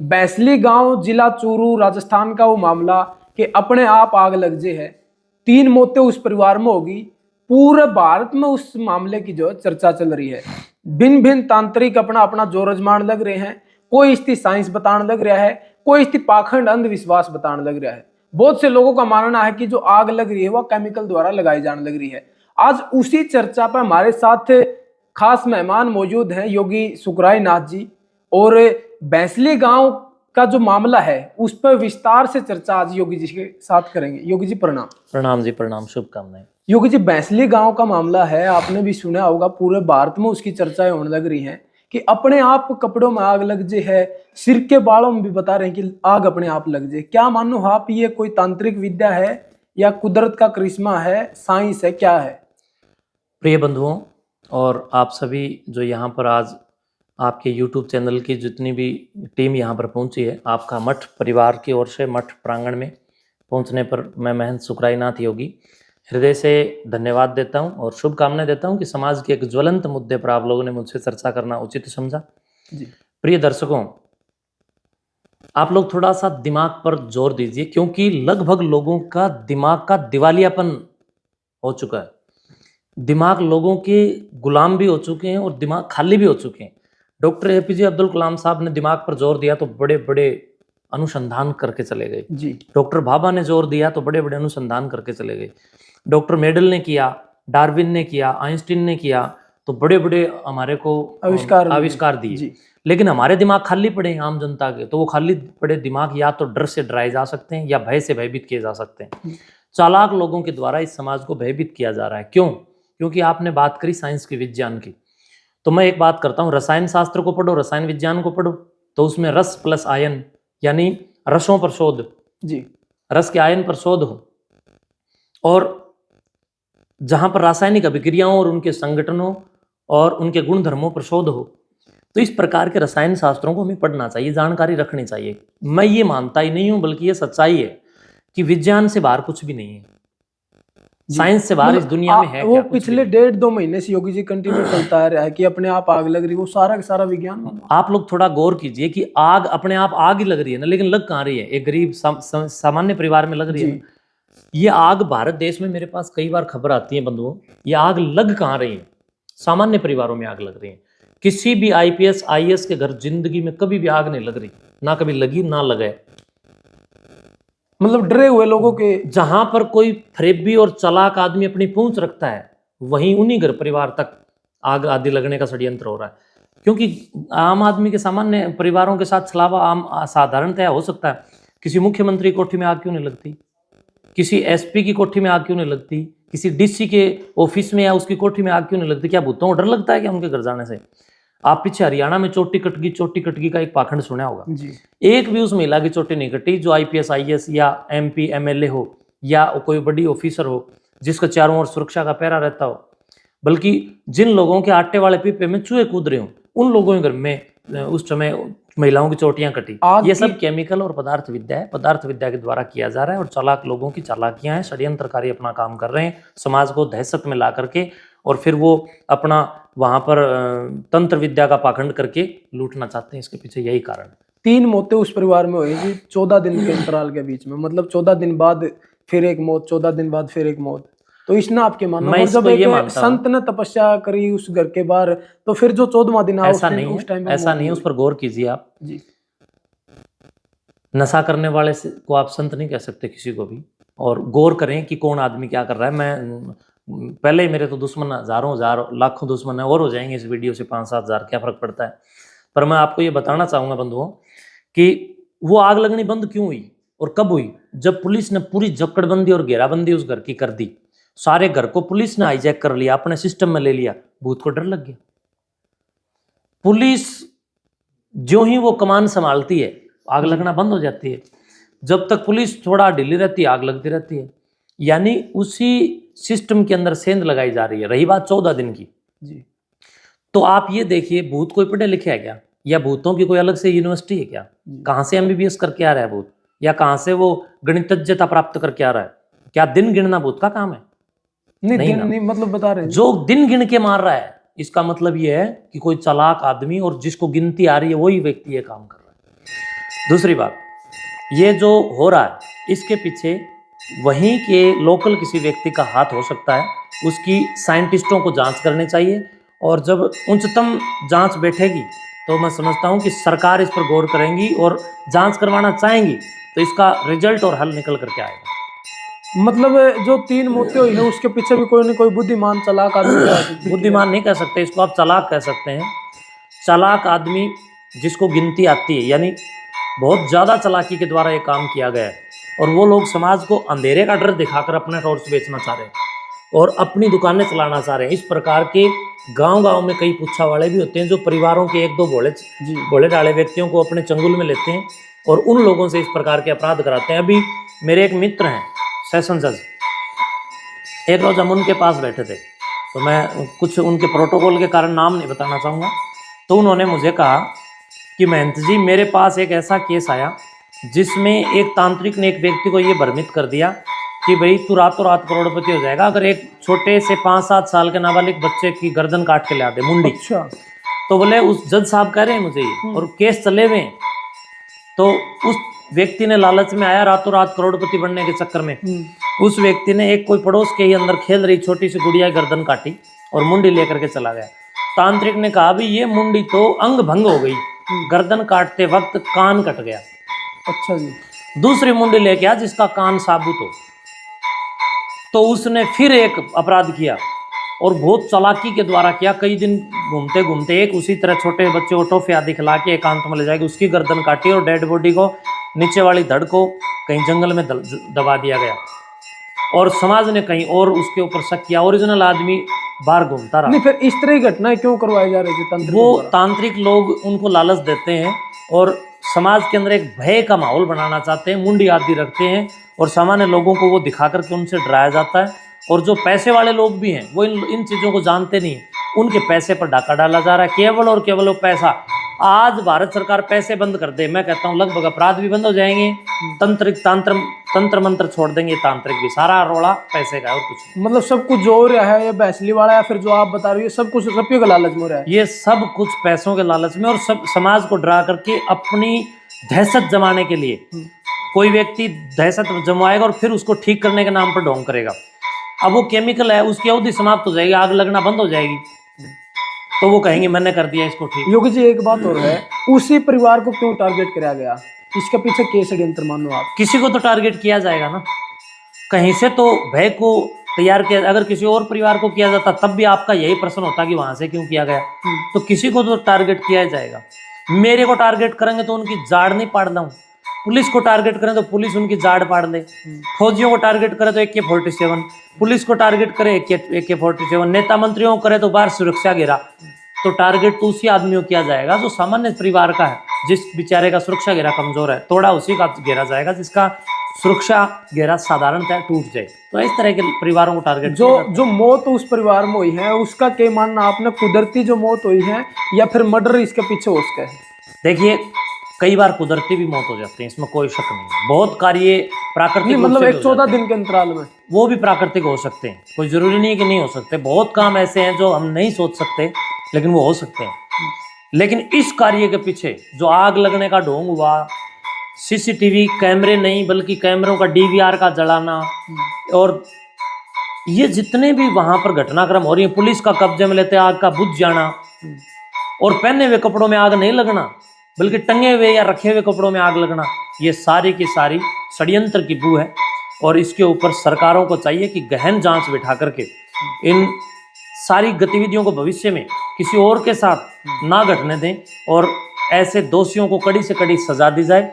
बैसली गांव जिला चूरू राजस्थान का वो मामला कि अपने आप आग लग जे है। 3 मौतें उस परिवार में होगी। पूरे भारत में उस मामले की जो चर्चा चल रही है। भिन्न भिन्न तांत्रिक अपना अपना जोर अजमान लग रहे हैं। कोई इसकी साइंस बताने लग रहा है, कोई इसकी पाखंड अंधविश्वास बताने लग रहा है। बहुत से लोगों का मानना है कि जो आग लग रही है वह केमिकल द्वारा लगाई जाने लग रही है। आज उसी चर्चा पर हमारे साथ खास मेहमान मौजूद हैं, योगी सुखराय नाथ जी। और बैसली गांव का जो मामला है उस पर विस्तार से चर्चा आज योगी जी के साथ करेंगे। योगी जी प्रणाम। प्रणाम जी, प्रणाम, शुभकामनाएं। योगी जी, बैसली गांव का मामला है, आपने भी सुना होगा, पूरे भारत में उसकी चर्चाएं होने लग रही हैं कि अपने आप कपड़ों में आग लग जे है। सिर के बालों में भी बता रहे हैं कि आग अपने आप लग जे। क्या मानो आप, ये कोई तांत्रिक विद्या है या कुदरत का करिश्मा है, साइंस है, क्या है? प्रिय बंधुओं और आप सभी जो यहाँ पर आज आपके YouTube चैनल की जितनी भी टीम यहाँ पर पहुँची है, आपका मठ परिवार की ओर से मठ प्रांगण में पहुँचने पर मैं महंत सुखराय नाथ योगी हृदय से धन्यवाद देता हूँ और शुभकामनाएं देता हूँ कि समाज के एक ज्वलंत मुद्दे पर आप लोगों ने मुझसे चर्चा करना उचित समझा। जी। प्रिय दर्शकों, आप लोग थोड़ा सा दिमाग पर जोर दीजिए, क्योंकि लगभग लोगों का दिमाग का दिवालियापन हो चुका है। दिमाग लोगों के गुलाम भी हो चुके हैं और दिमाग खाली भी हो चुके हैं। डॉक्टर एपीजे अब्दुल कलाम साहब ने दिमाग पर जोर दिया तो बड़े बड़े अनुसंधान करके चले गए। जी। डॉक्टर भाभा ने जोर दिया तो बड़े बड़े अनुसंधान करके चले गए। डॉक्टर मेडल ने किया, डार्विन ने किया, आइंस्टीन ने किया, तो बड़े बड़े हमारे को आविष्कार दिए। लेकिन हमारे दिमाग खाली पड़े हैं आम जनता के, तो वो खाली पड़े दिमाग या तो डर से डराए जा सकते हैं या भय से भयभीत किए जा सकते हैं। चालाक लोगों के द्वारा इस समाज को भयभीत किया जा रहा है। क्यों? क्योंकि आपने बात करी साइंस की, विज्ञान की, तो मैं एक बात करता हूँ, रसायन शास्त्र को पढ़ो, रसायन विज्ञान को पढ़ो, तो उसमें रस प्लस आयन यानी रसों पर शोध, जी, रस के आयन पर शोध हो, और जहां पर रासायनिक अभिक्रियाओं और उनके संगठनों और उनके गुणधर्मों पर शोध हो, तो इस प्रकार के रसायन शास्त्रों को हमें पढ़ना चाहिए, जानकारी रखनी चाहिए। मैं ये मानता ही नहीं हूं, बल्कि ये सच्चाई है कि विज्ञान से बाहर कुछ भी नहीं है, साइंस से बाहर इस दुनिया में है वो क्या? पिछले 1.5-2 महीने से योगी जी कंटिन्यू चलता आ रहा है कि अपने आप आग लग रही, वो सारा का सारा विज्ञान। आप लोग थोड़ा गौर कीजिए कि आग अपने आप आग ही लग रही है ना, लेकिन लग कहाँ रही है? एक गरीब सामान्य परिवार में लग रही है। ये आग भारत देश में मेरे पास कई बार खबर आती है बंधुओं, ये आग लग कहाँ रही है? सामान्य परिवारों में आग लग रही है। किसी भी IPS IAS के घर जिंदगी में कभी भी आग नहीं लग रही, ना कभी लगी ना लगे। मतलब डरे हुए लोगों के, जहां पर कोई फरेबी और चालाक आदमी अपनी पहुंच रखता है, वहीं उन्हीं घर परिवार तक आग आदि लगने का षड्यंत्र हो रहा है। क्योंकि आम आदमी के सामान्य परिवारों के साथ छलावा आम साधारणतया हो सकता है। किसी मुख्यमंत्री की कोठी में आग क्यों नहीं लगती? किसी SP की कोठी में आग क्यों नहीं लगती? किसी DC के ऑफिस में या उसकी कोठी में आग क्यों नहीं लगती? क्या भूतों को डर लगता है क्या उनके घर जाने से? आप पीछे हरियाणा में चोटी कटगी का एक पाखंड सुना होगा जी। एक भी उस महिला की चोटी नहीं कटी जो IPS IAS या MP MLA हो या कोई बड़ी ऑफिसर हो जिसका चारों ओर सुरक्षा का पहरा रहता हो, बल्कि जिन लोगों के आटे वाले पीपे में चूहे कूद रहे हो, उन लोगों के घर में उस समय महिलाओं की चोटियां कटी। ये सब केमिकल और पदार्थ विद्या है, पदार्थ विद्या के द्वारा किया जा रहा है और चालाक लोगों की चालाकियां हैं, षड्यंत्रकारी अपना काम कर रहे हैं समाज को दहशत में ला करके, और फिर वो अपना वहां पर तंत्र विद्या का पाखंड करके लूटना चाहते हैं। इसके पीछे यही कारण है। 3 मौतें उस परिवार में हुई 14 दिन के अंतराल के बीच में, मतलब 14 दिन बाद फिर एक मौत, 14 दिन बाद फिर एक मौत। तो इसने आपके मानना, मैं जब एक संत ने तपस्या करी उस घर के बाहर, तो फिर जो 14वां दिन ऐसा नहीं है, उस पर गौर कीजिए आप जी। नशा करने वाले को आप संत नहीं कह सकते किसी को भी, और गौर करें कि कौन आदमी क्या कर रहा है। मैं पहले मेरे तो दुश्मन हजारों हजार लाखों दुश्मन है, और हो जाएंगे इस वीडियो से 5-7 हजार, क्या फर्क पड़ता है। पर मैं आपको ये बताना चाहूंगा बंधुओं कि वो आग लगनी बंद क्यों हुई और कब हुई? जब पुलिस ने पूरी जकड़बंदी और घेराबंदी उस घर की कर दी, सारे घर को पुलिस ने हाईजैक कर लिया, अपने सिस्टम में ले लिया, भूत को डर लग गया। पुलिस जो ही वो कमान संभालती है आग लगना बंद हो जाती है। जब तक पुलिस थोड़ा ढीली रहती है आग लगती रहती है, यानी उसी सिस्टम के अंदर सेंध लगाई जा रही है। रही बात 14 दिन की जी, तो आप ये देखिए, भूत कोई पढ़े लिखे है क्या? या भूतों की कोई अलग से यूनिवर्सिटी है क्या? कहां से MBBS करके आ रहा है भूत? या कहां से वो गणितज्ञता प्राप्त करके आ रहा है? क्या दिन गिनना भूत का काम है? नहीं, मतलब बता रहे हैं जो दिन गिन के मार रहा है, इसका मतलब ये है कि कोई चालाक आदमी, और जिसको गिनती आ रही है वही व्यक्ति ये काम कर रहा है। दूसरी बात, ये जो हो रहा है इसके पीछे वहीं के लोकल किसी व्यक्ति का हाथ हो सकता है। उसकी साइंटिस्टों को जांच करनी चाहिए, और जब उच्चतम जांच बैठेगी तो मैं समझता हूं कि सरकार इस पर गौर करेंगी और जांच करवाना चाहेंगी, तो इसका रिजल्ट और हल निकल करके आएगा। मतलब जो 3 मौतें हुई है उसके पीछे भी कोई न कोई बुद्धिमान चालाक आदमी बुद्धिमान नहीं कह सकते इसको, आप चालाक कह सकते हैं। चालाक आदमी जिसको गिनती आती है, यानी बहुत ज़्यादा चालाकी के द्वारा ये काम किया गया है, और वो लोग समाज को अंधेरे का डर दिखाकर अपने टॉर्च बेचना चाह रहे हैं और अपनी दुकानें चलाना चाह रहे हैं। इस प्रकार के गांव-गांव में कई पुच्छा वाले भी होते हैं जो परिवारों के 1-2 भोले डाले व्यक्तियों को अपने चंगुल में लेते हैं और उन लोगों से इस प्रकार के अपराध कराते हैं। अभी मेरे एक मित्र हैं सेशन जज, एक रोज हम उनके पास बैठे थे, तो मैं कुछ उनके प्रोटोकॉल के कारण नाम नहीं बताना चाहूँगा, तो उन्होंने मुझे कहा कि महंत जी, मेरे पास एक ऐसा केस आया जिसमें एक तांत्रिक ने एक व्यक्ति को ये भ्रमित कर दिया कि भाई तू रातों रात करोड़पति हो जाएगा अगर एक छोटे से 5-7 साल के नाबालिग बच्चे की गर्दन काट के ला दे, मुंडी। अच्छा। तो बोले उस जज साहब कह रहे हैं मुझे ये, और केस चले हुए हैं। तो उस व्यक्ति ने लालच में आया, रातों रात करोड़पति बनने के चक्कर में उस व्यक्ति ने एक कोई पड़ोस के ही अंदर खेल रही छोटी सी गुड़िया गर्दन काटी और मुंडी लेकर के चला गया। तांत्रिक ने कहा भी ये मुंडी तो अंग भंग हो गई, गर्दन काटते वक्त कान कट गया। अच्छा जी। दूसरी मुंडी लेके आ जिसका कान साबुत हो। तो उसने फिर एक अपराध किया और बहुत चालाकी के द्वारा किया। कई दिन घूमते घूमते एक उसी तरह छोटे बच्चे को टॉफी आदि खिला के एकांत में ले जाएगी, उसकी गर्दन काटी और डेड बॉडी को नीचे वाली धड़ को कहीं जंगल में दबा दिया गया, और समाज ने कहीं और उसके ऊपर शक किया। ओरिजिनल आदमी बाहर घूमता रहा। नहीं, फिर इस तरह की घटनाएं क्यों करवाई जा रही थी? वो तांत्रिक लोग उनको लालच देते हैं और समाज के अंदर एक भय का माहौल बनाना चाहते हैं, मुंडी आदि रखते हैं और सामान्य लोगों को वो दिखा करके उनसे डराया जाता है। और जो पैसे वाले लोग भी हैं वो इन चीज़ों को जानते नहीं, उनके पैसे पर डाका डाला जा रहा है, केवल और केवल वो पैसा। आज भारत सरकार पैसे बंद कर दे, मैं कहता हूँ लगभग अपराध भी बंद हो जाएंगे, तंत्र मंत्र छोड़ देंगे, तांत्रिक भी, सारा रोड़ा पैसे का है और कुछ नहीं। मतलब सब कुछ जो हो रहा है ये भैंसली वाला या फिर जो आप बता रही है सब कुछ रुपये के लालच में हो रहा है। ये सब कुछ पैसों के लालच में और सब समाज को डरा करके अपनी दहशत जमाने के लिए कोई व्यक्ति दहशत जमाएगा और फिर उसको ठीक करने के नाम पर ढोंग करेगा। अब वो केमिकल है, उसकी अवधि समाप्त हो जाएगी, आग लगना बंद हो जाएगी, तो वो कहेंगे मैंने कर दिया इसको ठीक। योगी जी एक बात और है, उसी परिवार को क्यों टारगेट किया गया? इसके पीछे केस षड्यंत्र मानो आप। किसी को तो टारगेट किया जाएगा ना, कहीं से तो भय को तैयार किया। अगर किसी और परिवार को किया जाता तब भी आपका यही प्रश्न होता कि वहां से क्यों किया गया। तो किसी को तो टारगेट किया जाएगा। मेरे को टारगेट करेंगे तो उनकी जाड़ नहीं पाड़ दूं, पुलिस को टारगेट करें तो पुलिस उनकी जाड़ पाड़ ले, फौजियों को टारगेट करे तो AK-47, पुलिस को टारगेट करे AK-47, नेता मंत्रियों को करे तो बाहर सुरक्षा घेरा। तो टारगेट तो उसी आदमियों किया जाएगा जो सामान्य परिवार का है, जिस बेचारे का सुरक्षा घेरा कमजोर है, थोड़ा उसी का घेरा जाएगा जिसका सुरक्षा घेरा साधारणतः टूट जाए। तो इस तरह के परिवारों को टारगेट। जो मौत उस परिवार में हुई है उसका क्या मानना आपने? कुदरती जो मौत हुई है या फिर मर्डर इसके पीछे हो उसका है? देखिए कई बार कुदरती भी मौत हो जाती है, इसमें कोई शक नहीं। बहुत कार्य प्राकृतिक, मतलब एक 14 दिन के अंतराल में वो भी प्राकृतिक हो सकते हैं, कोई जरूरी नहीं है कि नहीं हो सकते। बहुत काम ऐसे हैं जो हम नहीं सोच सकते लेकिन वो हो सकते हैं। लेकिन इस कार्य के पीछे जो आग लगने का ढोंग हुआ, CCTV कैमरे नहीं बल्कि कैमरों का DVR का जलाना, और ये जितने भी वहां पर घटनाक्रम हो रही है, पुलिस का कब्जे में लेते आग का बुझ जाना, और पहने हुए कपड़ों में आग नहीं लगना बल्कि टंगे हुए या रखे हुए कपड़ों में आग लगना, ये सारी की सारी षड्यंत्र की बू है। और इसके ऊपर सरकारों को चाहिए कि गहन जांच बिठा करके इन सारी गतिविधियों को भविष्य में किसी और के साथ ना घटने दें और ऐसे दोषियों को कड़ी से कड़ी सजा दी जाए।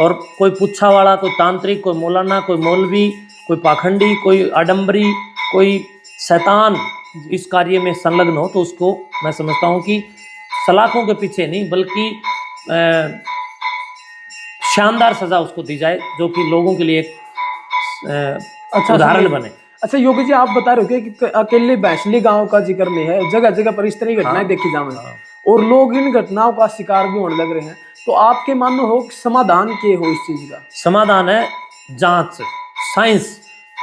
और कोई पुच्छा वाला, कोई तांत्रिक, कोई मौलाना, कोई मौलवी, कोई पाखंडी, कोई आडम्बरी, कोई शैतान इस कार्य में संलग्न हो तो उसको मैं समझता हूँ कि सलाखों के पीछे नहीं बल्कि शानदार सजा उसको दी जाए, जो कि लोगों के लिए एक उदाहरण बने। अच्छा योगी जी, आप बता रहे हो कि अकेले भैंसली गांव का जिक्र नहीं है, जगह जगह पर इस तरह की घटनाएं देखी जा रही हैं और लोग इन घटनाओं का शिकार भी होने लग रहे हैं। तो आपके मानो हो कि समाधान क्या हो इस चीज का? समाधान है जांच, साइंस,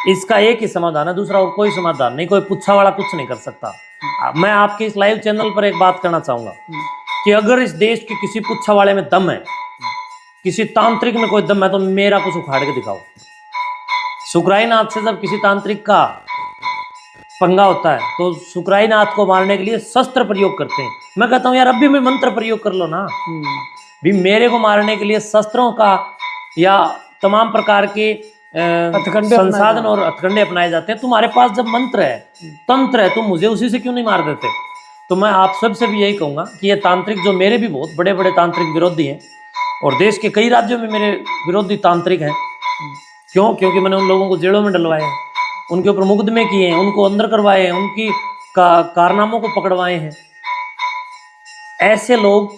इसका एक ही समाधान है, दूसरा और कोई समाधान नहीं। कोई पुच्छा वाला कुछ नहीं कर सकता। मैं आपके इस लाइव चैनल पर एक बात करना चाहूंगा कि अगर इस देश के किसी पुच्छा वाले में दम है किसी तांत्रिक में कोई दम है तो मेरा कुछ उखाड़ के दिखाओ। शुक्राईनाथ से जब किसी तांत्रिक का पंगा होता है तो शुक्राईनाथ को मारने के लिए शस्त्र प्रयोग करते हैं। मैं कहता हूँ यार अब भी मैं मंत्र प्रयोग कर लो ना। भी मेरे को मारने के लिए शस्त्रों का या तमाम प्रकार के संसाधन और हथकंडे अपनाए जाते हैं। तुम्हारे पास जब मंत्र है, तंत्र है, तुम मुझे उसी से क्यों नहीं मार देते? तो मैं आप सबसे भी यही कहूंगा कि ये तांत्रिक, जो मेरे भी बहुत बड़े बड़े तांत्रिक विरोधी हैं और देश के कई राज्यों में मेरे विरोधी तांत्रिक हैं। क्यों? क्योंकि मैंने उन लोगों को जेलों में डलवाए हैं, उनके ऊपर मुकदमे किए हैं, उनको अंदर करवाए हैं, उनकी कारनामों को पकड़वाए हैं। ऐसे लोग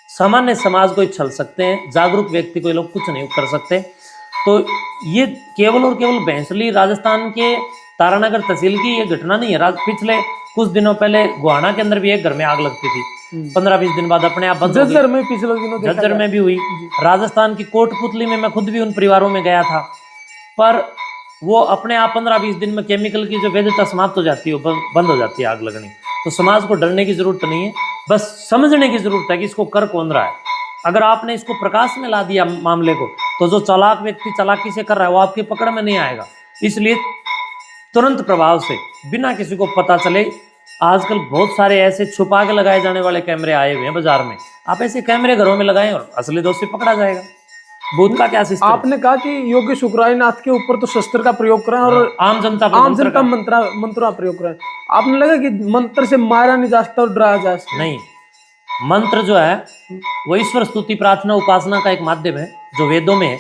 सामान्य समाज को ही छल सकते हैं, जागरूक व्यक्ति को ये लोग कुछ नहीं कर सकते। तो ये केवल और केवल भैंसली राजस्थान के तारानगर तहसील की ये घटना नहीं है। पिछले कुछ दिनों पहले गुहाना के अंदर भी एक घर में आग लगती थी, 15-20 दिन बाद अपने आप बंद हो गई। झज्जर में पिछले दिनों झज्जर में भी हुई। राजस्थान की कोटपुतली में मैं खुद भी उन परिवारों में गया था, पर वो अपने आप 15-20 दिन में केमिकल की जो वैधता समाप्त हो जाती है, बंद हो जाती है आग लगनी। तो समाज को डरने की जरूरत नहीं है, बस समझने की जरूरत है कि इसको कर कौन रहा है। अगर आपने इसको प्रकाश में ला दिया मामले को, तो जो चालाक व्यक्ति चालाकी से कर रहा है वो आपकी पकड़ में नहीं आएगा। इसलिए तुरंत प्रभाव से, बिना किसी को पता चले, आजकल बहुत सारे ऐसे छुपा के लगाए जाने वाले कैमरे आए हुए हैं बाजार में। आप ऐसे कैमरे घरों में लगाएं और असली दोषी पकड़ा जाएगा। भूत का क्या सिस्टम? आपने कहा कि योगी शुक्राईनाथ के ऊपर तो शस्त्र का प्रयोग करें और आम जनता मंत्रा प्रयोग करें। आपने लगा कि मंत्र से मारा नहीं जा सकता और डराया जा सकता? नहीं, मंत्र जो है वो ईश्वर स्तुति, प्रार्थना, उपासना का एक माध्यम है जो वेदों में है।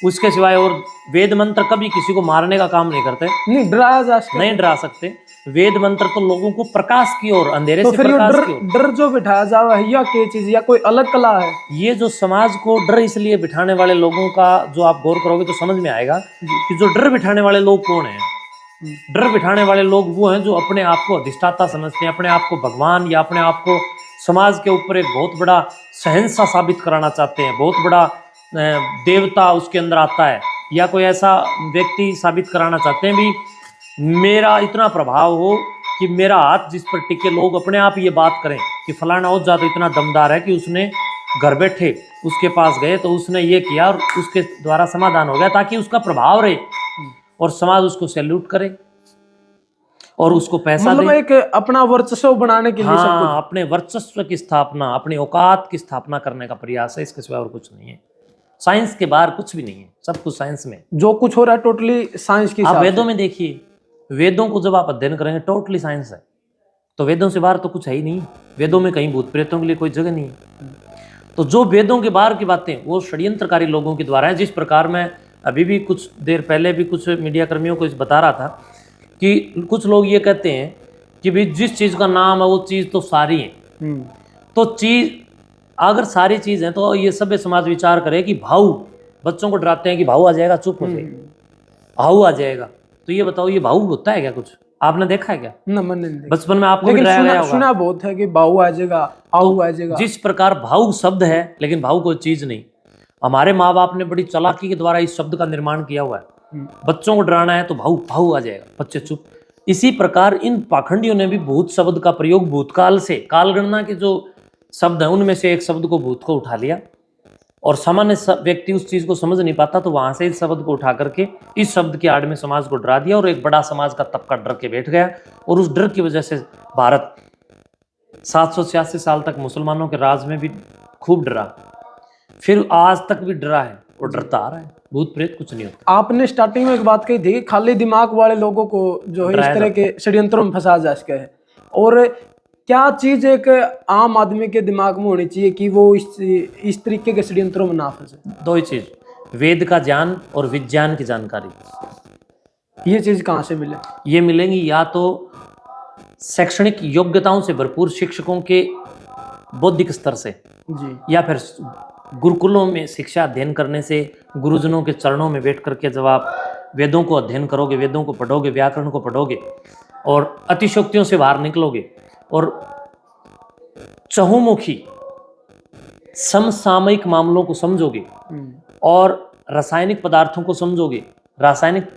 उसके सिवाय और वेद मंत्र कभी किसी को मारने का काम नहीं करते, नहीं डराया जा सकता, नहीं डरा सकते। वेद मंत्र तो लोगों को प्रकाश की ओर, अंधेरे तो से फिर प्रकाश की ओर। डर जो बिठाया जा रहा है या क्या चीज या कोई अलग कला है? ये जो समाज को डर इसलिए बिठाने वाले लोगों का जो आप गौर करोगे तो समझ में आएगा कि जो डर बिठाने वाले लोग कौन हैं। डर बिठाने वाले लोग वो हैं जो अपने आप को अधिष्ठाता समझते हैं, अपने आप को भगवान या अपने आप को समाज के ऊपर एक बहुत बड़ा शहंशाह साबित कराना चाहते हैं, बहुत बड़ा देवता उसके अंदर आता है, या कोई ऐसा व्यक्ति साबित कराना चाहते हैं भी मेरा इतना प्रभाव हो कि मेरा हाथ जिस पर टिके, लोग अपने आप ये बात करें कि फलाना औजा तो इतना दमदार है कि उसने घर बैठे उसके पास गए तो उसने ये किया और उसके द्वारा समाधान हो गया, ताकि उसका प्रभाव रहे और समाज उसको सैल्यूट करे और उसको पैसा मतलब एक अपना वर्चस्व बनाने के लिए सब कुछ। अपने वर्चस्व की स्थापना, अपनी औकात की स्थापना करने का प्रयास है, इसके सिवा और कुछ नहीं है। साइंस के बाहर कुछ भी नहीं है, सब कुछ साइंस में। जो कुछ हो रहा है टोटली साइंस की। आप वेदों में देखिए, वेदों को जब आप अध्ययन करेंगे टोटली साइंस है, तो वेदों से बाहर तो कुछ है ही नहीं। वेदों में कहीं भूत प्रेतों के लिए कोई जगह नहीं है। तो जो वेदों के बाहर की बातें वो षड्यंत्रकारी लोगों के द्वारा है। जिस प्रकार मैं अभी भी कुछ देर पहले भी कुछ मीडिया कर्मियों को इस बता रहा था कि कुछ लोग ये कहते हैं कि भाई जिस चीज़ का नाम है वो चीज़ तो सारी है। तो चीज़ अगर सारी चीज़ है तो ये सभ्य समाज विचार करे कि भाऊ, बच्चों को डराते हैं कि भाऊ आ जाएगा, चुप हो जाएगा, भाऊ आ जाएगा। तो ये बताओ, ये भाऊ होता है क्या? कुछ आपने देखा है क्या? ना, मैंने नहीं देखा। बचपन में आपको डराया गया होगा। सुना बहुत है कि भाऊ आ जाएगा, आओ आ जाएगा। जिस प्रकार भाऊ शब्द है लेकिन भाऊ कोई चीज नहीं। हमारे माँ बाप ने बड़ी चालाकी के द्वारा इस शब्द का निर्माण किया हुआ है। बच्चों को डराना है तो भाऊ भाऊ आ जाएगा, बच्चे चुप। इसी प्रकार इन पाखंडियों ने भी भूत शब्द का प्रयोग भूतकाल से, कालगणना के जो शब्द है उनमें से एक शब्द को, भूत को उठा लिया, और सामान्य व्यक्ति उस चीज को समझ नहीं पाता तो वहां से इस शब्द को उठा करके इस शब्द की आड़ में समाज को डरा दिया, और एक बड़ा समाज का तबका डर के बैठ गया। और उस डर की वजह से भारत 786 साल तक मुसलमानों के राज में भी खूब डरा, फिर आज तक भी डरा है और डरता आ रहा है। भूत प्रेत कुछ नहीं होता। आपने स्टार्टिंग में एक बात कही थी कि खाली दिमाग वाले लोगों को जो है इस तरह के षड्यंत्रों में फंसा जा सके है, और क्या चीज एक आम आदमी के दिमाग में होनी चाहिए कि वो इस तरीके के षड्यंत्रों में ना फंसे? दो ही चीज, वेद का ज्ञान और विज्ञान की जानकारी। ये चीज कहाँ से मिले? ये मिलेंगी या तो शैक्षणिक योग्यताओं से भरपूर शिक्षकों के बौद्धिक स्तर से जी, या फिर गुरुकुलों में शिक्षा अध्ययन करने से, गुरुजनों के चरणों में बैठ करके जब आप वेदों को अध्ययन करोगे, वेदों को पढ़ोगे, व्याकरण को पढ़ोगे और अतिशोक्तियों से बाहर निकलोगे और चहुमुखी समसामयिक मामलों को समझोगे और रासायनिक पदार्थों को समझोगे, रासायनिक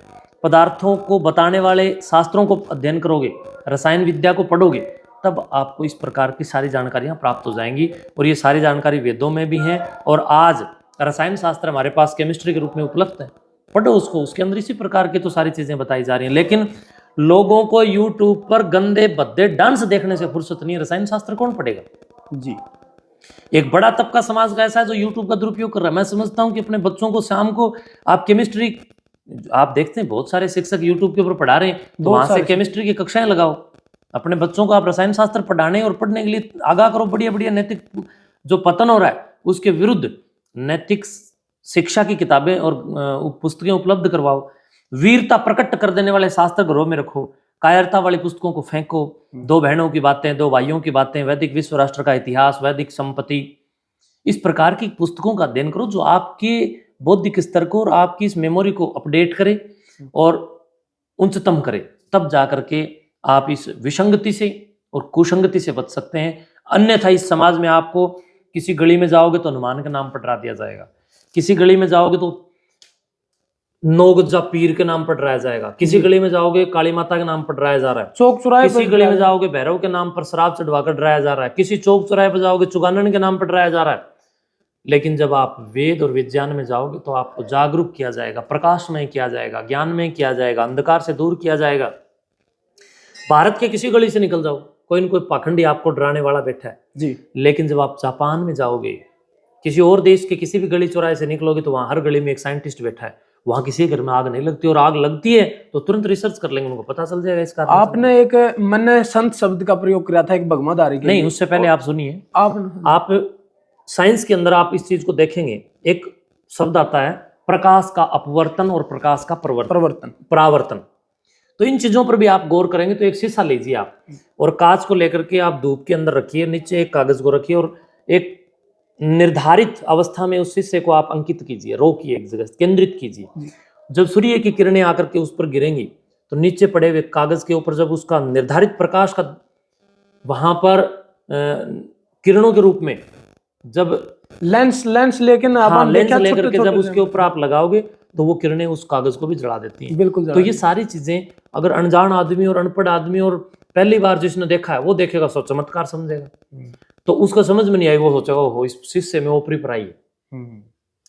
पदार्थों को बताने वाले शास्त्रों को अध्ययन करोगे, रसायन विद्या को पढ़ोगे, तब आपको इस प्रकार की सारी जानकारियां प्राप्त हो जाएंगी। और ये सारी जानकारी वेदों में भी हैं और आज रसायन शास्त्र हमारे पास केमिस्ट्री के रूप में उपलब्ध है, पढ़ो उसको, उसके अंदर इसी प्रकार की तो सारी चीजें बताई जा रही हैं। लेकिन लोगों को यूट्यूब पर गंदे भद्दे डांस देखने से फुर्सत नहीं, रसायन शास्त्र कौन पढ़ेगा जी। एक बड़ा तबका समाज का ऐसा है जो यूट्यूब का दुरुपयोग कर रहा है। मैं समझता हूं कि अपने बच्चों को शाम को आप केमिस्ट्री, आप देखते हैं बहुत सारे शिक्षक यूट्यूब के ऊपर पढ़ा रहे हैं, तो वहां से केमिस्ट्री की कक्षाएं लगाओ, अपने बच्चों को आप रसायन शास्त्र पढ़ाने और पढ़ने के लिए आगाह करो। बढ़िया बढ़िया नैतिक जो पतन हो रहा है उसके विरुद्ध नैतिक शिक्षा की किताबें और पुस्तकें उपलब्ध करवाओ। वीरता प्रकट कर देने वाले शास्त्र घरों में रखो, कायरता वाली पुस्तकों को फेंको। दो बहनों की बातें, दो भाइयों की बातें, वैदिक विश्व राष्ट्र का इतिहास, वैदिक संपत्ति, इस प्रकार की पुस्तकों का अध्ययन करो जो आपके बौद्धिक स्तर को और आपकी इस मेमोरी को अपडेट करे और उच्चतम करे। तब जाकर के आप इस विसंगति से और कुसंगति से बच सकते हैं। अन्यथा इस समाज में आपको किसी गली में जाओगे तो हनुमान का नाम पटरा दिया जाएगा, किसी गली में जाओगे तो नौगजा पीर के नाम पर डराया जाएगा, किसी गली में जाओगे काली माता के नाम पर डराया जा रहा है, चौक चौराहे किसी गली में जाओगे भैरव के नाम पर शराब चढ़वाकर डराया जा रहा है, किसी चौक चौराहे पर जाओगे चुगानन के नाम पर डराया जा रहा है। लेकिन जब आप वेद और विज्ञान में जाओगे तो आपको जागरूक किया जाएगा, प्रकाशमय किया जाएगा, ज्ञानमय किया जाएगा, अंधकार से दूर किया जाएगा। भारत के किसी गली से निकल जाओ, कोई न कोई पाखंडी आपको डराने वाला बैठा है जी। लेकिन जब आप जापान में जाओगे, किसी और देश के किसी भी गली चौराहे से निकलोगे तो वहां हर गली में एक साइंटिस्ट बैठा है, वहां किसी घर में आग नहीं लगती, और आग लगती है तो तुरंत रिसर्च कर लेंगे, उनको पता चल जाएगा इसका। आपने एक मैंने संत शब्द का प्रयोग किया था एक भगमाधारी के नहीं, उससे पहले आप सुनिए, आप साइंस के अंदर आप इस चीज को देखेंगे, एक शब्द आता है प्रकाश का अपवर्तन और प्रकाश का परावर्तन। तो इन चीजों पर भी आप गौर करेंगे। तो एक शीशा लीजिए आप और कांच को लेकर के आप धूप के अंदर रखिए, नीचे एक कागज को रखिए और एक निर्धारित अवस्था में उस शीशे को आप अंकित कीजिए, रोकिए, एक जगह केंद्रित कीजिए। जब सूर्य की किरणें आकर के उस पर गिरेंगी तो नीचे पड़े हुए कागज के ऊपर जब उसका निर्धारित प्रकाश का वहां पर किरणों के रूप में जब लेंस लेकर के जब उसके ऊपर आप लगाओगे तो वो किरणें उस कागज को भी जला देती हैं। बिल्कुल। तो ये सारी चीजें अगर अनजान आदमी और अनपढ़ आदमी और पहली बार जिसने देखा है वो देखेगा, सो चमत्कार समझेगा, तो उसका समझ में नहीं आएगा, वो सोचेगा हो इस शीशे में ओपरी पर आई है।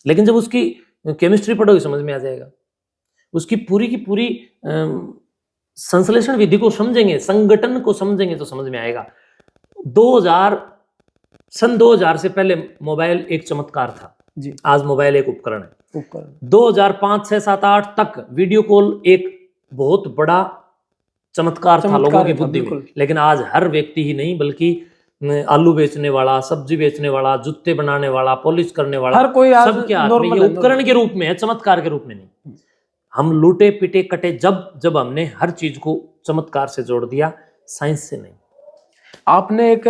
लेकिन जब उसकी केमिस्ट्री पढ़ोगे समझ में आ जाएगा, उसकी पूरी की पूरी संश्लेषण विधि को समझेंगे, संगठन को समझेंगे तो समझ में आएगा। सन 2000 से पहले मोबाइल एक चमत्कार था जी। आज मोबाइल एक उपकरण है। 2005, 6, 7, 8 तक वीडियो कॉल एक बहुत बड़ा चमत्कार था लोगों की बुद्धि में। लेकिन आज हर व्यक्ति ही नहीं बल्कि आलू बेचने वाला, सब्जी बेचने वाला, जूते बनाने वाला, पॉलिश करने वाला, हर कोई सबके हाथ में ये उपकरण के रूप में है, चमत्कार के रूप में नहीं। हम लूटे पिटे कटे जब हमने हर चीज को चमत्कार से जोड़ दिया, साइंस से नहीं। आपने एक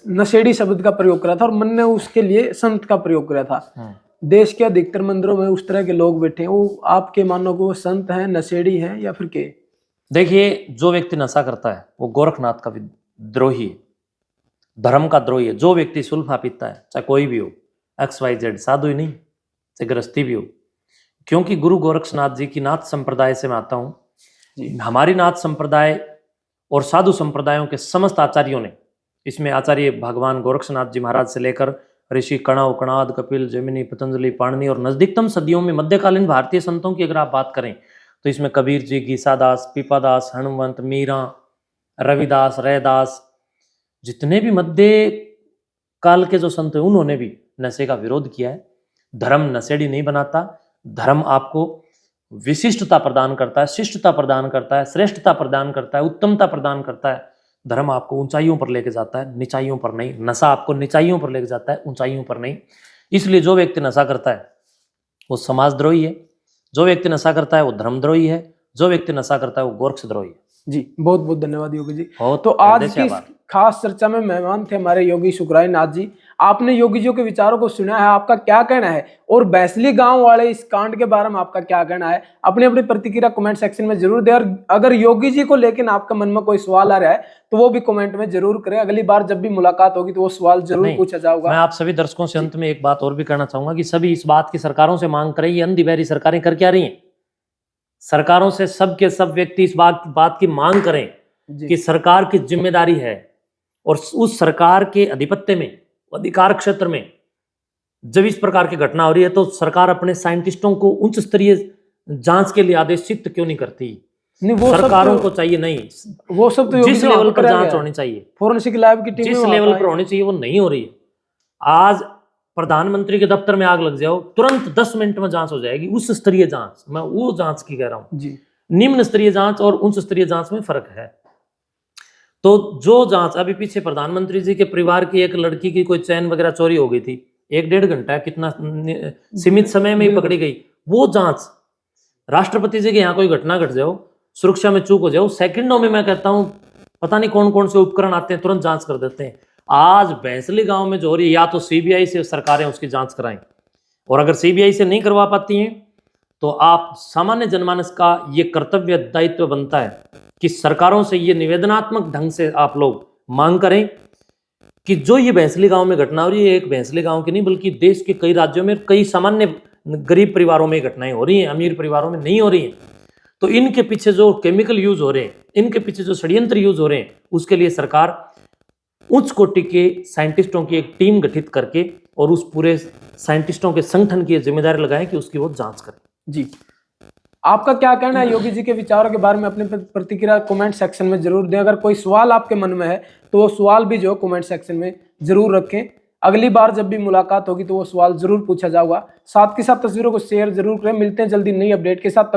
नशेड़ी शब्द का प्रयोग करा था और मन ने उसके लिए संत का प्रयोग करा था। देश के अधिकतर मंदिरों में उस तरह के लोग बैठे हैं, वो आपके मानो को वो संत हैं, नशेड़ी हैं या फिर के? देखिए, जो व्यक्ति नशा करता है वो गोरखनाथ का द्रोही है, धर्म का द्रोही है। जो व्यक्ति सुल्फा पीता है, चाहे कोई भी हो, XYZ, साधु ही नहीं, चाहे गृहस्थी भी हो, क्योंकि गुरु गोरक्षनाथ जी की नाथ संप्रदाय से मैं आता हूँ। हमारी नाथ संप्रदाय और साधु संप्रदायों के समस्त आचार्यों ने, इसमें आचार्य भगवान गोरक्षनाथ जी महाराज से लेकर ऋषि कणव, कणाद, कपिल, जैमिनी, पतंजलि, पाणिनि और नजदीकतम सदियों में मध्यकालीन भारतीय संतों की अगर आप बात करें तो इसमें कबीर जी, गीसादास, पीपादास, हनुमंत, मीरा, रविदास, रैदास, जितने भी मध्य काल के जो संत हैं उन्होंने भी नशे का विरोध किया है। धर्म नशेड़ी नहीं बनाता, धर्म आपको विशिष्टता प्रदान करता है, शिष्टता प्रदान करता है, श्रेष्ठता प्रदान करता है, उत्तमता प्रदान करता है। धर्म आपको ऊंचाइयों पर लेके जाता है, निचाइयों पर नहीं। नशा आपको निचाइयों पर लेके जाता है, ऊंचाइयों पर नहीं। इसलिए जो व्यक्ति नशा करता है वो समाजद्रोही है, जो व्यक्ति नशा करता है वो धर्मद्रोही है, जो व्यक्ति नशा करता है वो गोरक्षद्रोही है। जी, बहुत बहुत धन्यवाद योगी जी। तो आज की खास चर्चा में मेहमान थे हमारे योगी सुखराय नाथ जी। आपने योगी जी के विचारों को सुना है, आपका क्या कहना है? और बैसली गांव वाले इस कांड के बारे में आपका क्या कहना है? अपनी अपनी प्रतिक्रिया कमेंट सेक्शन में जरूर दें। और अगर योगी जी को लेकिन आपका मन में कोई सवाल आ रहा है तो वो भी कमेंट में जरूर करें। अगली बार जब भी मुलाकात होगी तो वो सवाल जरूर पूछा जाएगा। मैं आप सभी दर्शकों से अंत में एक बात और भी कहना चाहूंगा कि सभी इस बात की सरकारों से मांग करें, ये अंधी बहरी सरकारें कर क्या रही हैं? सरकारों से सब के सब व्यक्ति इस बात की मांग करें कि सरकार की जिम्मेदारी है और उस सरकार के आधिपत्य में, अधिकार क्षेत्र में जब इस प्रकार की घटना हो रही है तो सरकार अपने साइंटिस्टों को उच्च स्तरीय जांच के लिए आदेशित क्यों नहीं करती? नहीं, वो सरकारों को चाहिए नहीं, वो सब तो जिस लेवल पर जांच होनी चाहिए, फोरेंसिक लैब की टीम जिस लेवल पर होनी चाहिए वो नहीं हो रही है। आज प्रधानमंत्री के दफ्तर में आग लग जाओ, तुरंत 10 मिनट में जांच हो जाएगी, उच्च स्तरीय जांच, मैं वो जांच की कह रहा हूं जी। निम्न स्तरीय जांच और उच्च स्तरीय जांच में फर्क है। तो जो जांच अभी पीछे प्रधानमंत्री जी के परिवार की एक लड़की की कोई चैन वगैरह चोरी हो गई थी, 1-1.5 घंटा कितना सीमित समय में ही पकड़ी गई, वो जांच राष्ट्रपति जी के यहाँ कोई घटना घट जाओ, सुरक्षा में चूक हो जाओ, सेकंडों में, मैं कहता हूं पता नहीं कौन कौन से उपकरण आते हैं, तुरंत जांच कर देते हैं। आज भैंसली गांव में जो हो रही है, या तो सीबीआई से सरकारें उसकी जांच कराएं, और अगर सीबीआई से नहीं करवा पाती हैं तो आप सामान्य जनमानस का ये कर्तव्य दायित्व बनता है कि सरकारों से ये निवेदनात्मक ढंग से आप लोग मांग करें कि जो ये भैंसली गांव में घटना हो रही है, एक भैंसली गांव की नहीं बल्कि देश के कई राज्यों में कई सामान्य गरीब परिवारों में घटनाएं हो रही हैं, अमीर परिवारों में नहीं हो रही हैं। तो इनके पीछे जो केमिकल यूज हो रहे हैं, इनके पीछे जो षड्यंत्र यूज हो रहे हैं, उसके लिए सरकार उच्च कोटि के साइंटिस्टों की एक टीम गठित करके और उस पूरे साइंटिस्टों के संगठन की जिम्मेदारी लगाएं कि उसकी वो जांच करें। जी, आपका क्या कहना है योगी जी के विचारों के बारे में? अपनी प्रतिक्रिया कमेंट सेक्शन में जरूर दें। अगर कोई सवाल आपके मन में है तो वो सवाल भी जो कमेंट सेक्शन में जरूर रखें। अगली बार जब भी मुलाकात होगी तो वो सवाल जरूर पूछा जाएगा। साथ के साथ तस्वीरों को शेयर जरूर करें। मिलते हैं जल्दी नई अपडेट के साथ।